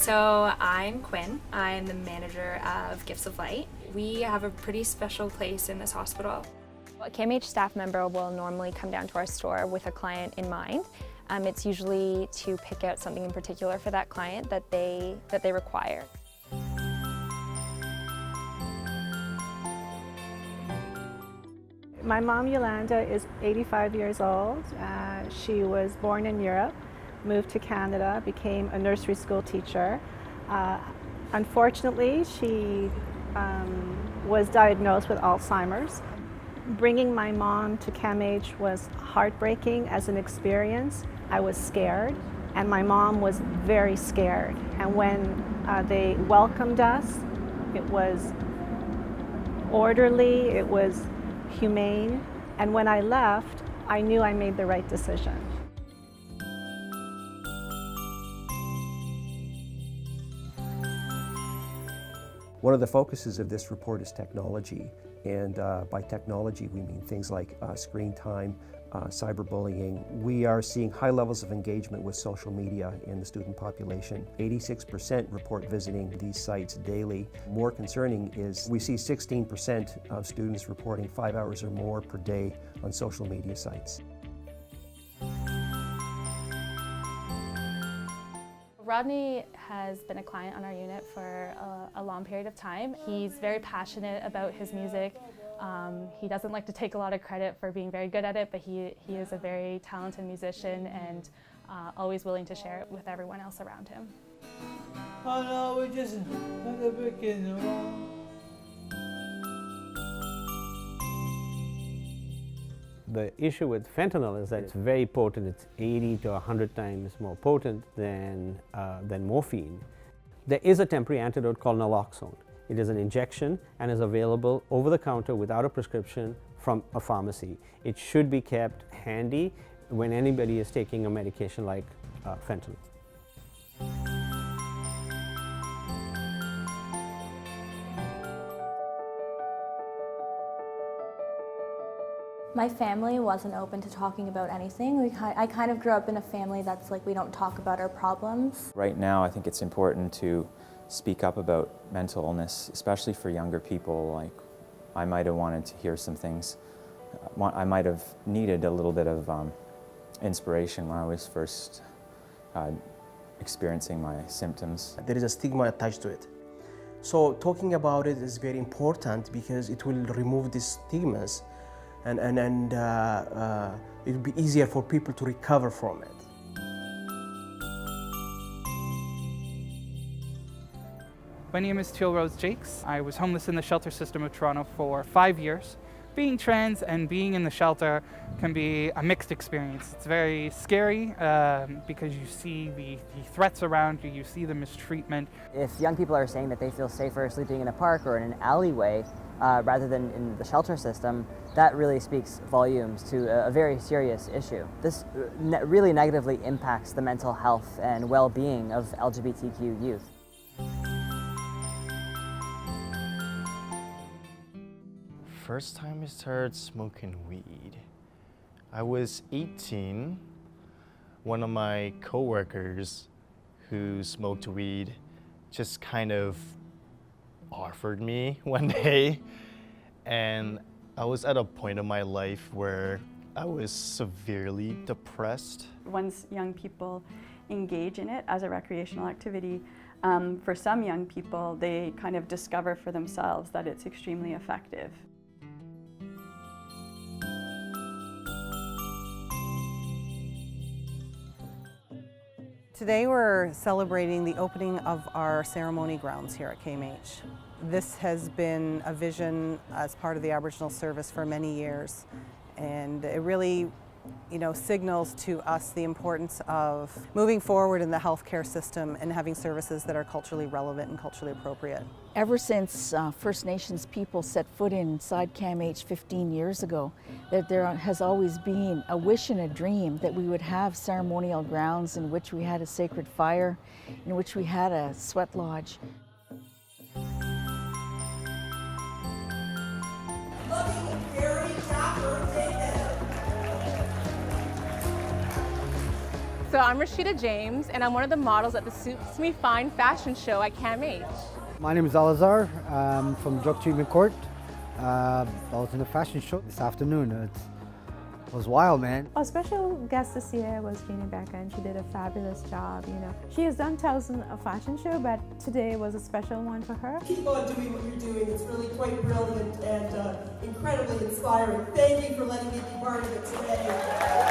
So I'm Quinn. I'm the manager of Gifts of Light. We have a pretty special place in this hospital. A CAMH staff member will normally come down to our store with a client in mind. It's usually to pick out something in particular for that client that they require. My mom, Yolanda, is 85 years old. She was born in Europe, moved to Canada, became a nursery school teacher. Unfortunately, she was diagnosed with Alzheimer's. Bringing my mom to CAMH was heartbreaking as an experience. I was scared, and my mom was very scared. And when they welcomed us, it was orderly, it was humane, and when I left, I knew I made the right decision. One of the focuses of this report is technology, and by technology we mean things like screen time, cyberbullying. We are seeing high levels of engagement with social media in the student population. 86% report visiting these sites daily. More concerning is we see 16% of students reporting 5 hours or more per day on social media sites. Rodney has been a client on our unit for a long period of time. He's very passionate about his music. He doesn't like to take a lot of credit for being very good at it, but he is a very talented musician and always willing to share it with everyone else around him. Oh no, we're just another brick in the wall. The issue with fentanyl is that it's very potent. It's 80 to 100 times more potent than morphine. There is a temporary antidote called naloxone. It is an injection and is available over the counter without a prescription from a pharmacy. It should be kept handy when anybody is taking a medication like fentanyl. My family wasn't open to talking about anything. I kind of grew up in a family that's like, we don't talk about our problems. Right now, I think it's important to speak up about mental illness, especially for younger people. Like, I might have wanted to hear some things. I might have needed a little bit of inspiration when I was first experiencing my symptoms. There is a stigma attached to it. So talking about it is very important because it will remove these stigmas and it will be easier for people to recover from it. My name is Teal Rose Jakes. I was homeless in the shelter system of Toronto for 5 years. Being trans and being in the shelter can be a mixed experience. It's very scary because you see the threats around you, you see the mistreatment. If young people are saying that they feel safer sleeping in a park or in an alleyway rather than in the shelter system, that really speaks volumes to a very serious issue. This really negatively impacts the mental health and well-being of LGBTQ youth. First time I started smoking weed, I was 18. One of my coworkers who smoked weed just kind of offered me one day, and I was at a point in my life where I was severely depressed. Once young people engage in it as a recreational activity, for some young people, they kind of discover for themselves that it's extremely effective. Today we're celebrating the opening of our ceremony grounds here at CAMH. This has been a vision as part of the Aboriginal service for many years, and it really signals to us the importance of moving forward in the healthcare system and having services that are culturally relevant and culturally appropriate. Ever since First Nations people set foot inside CAMH 15 years ago, that there has always been a wish and a dream that we would have ceremonial grounds in which we had a sacred fire, in which we had a sweat lodge. So I'm Rashida James, and I'm one of the models at the Suits Me Fine fashion show at CAMH. My name is Alazar. I'm from Drug Treatment Court. I was in a fashion show this afternoon. It was wild, man. Our special guest this year was Jeannie Becker, and she did a fabulous job. She has done thousands of fashion show, but today was a special one for her. Keep on doing what you're doing. It's really quite brilliant and incredibly inspiring. Thank you for letting me be part of it today.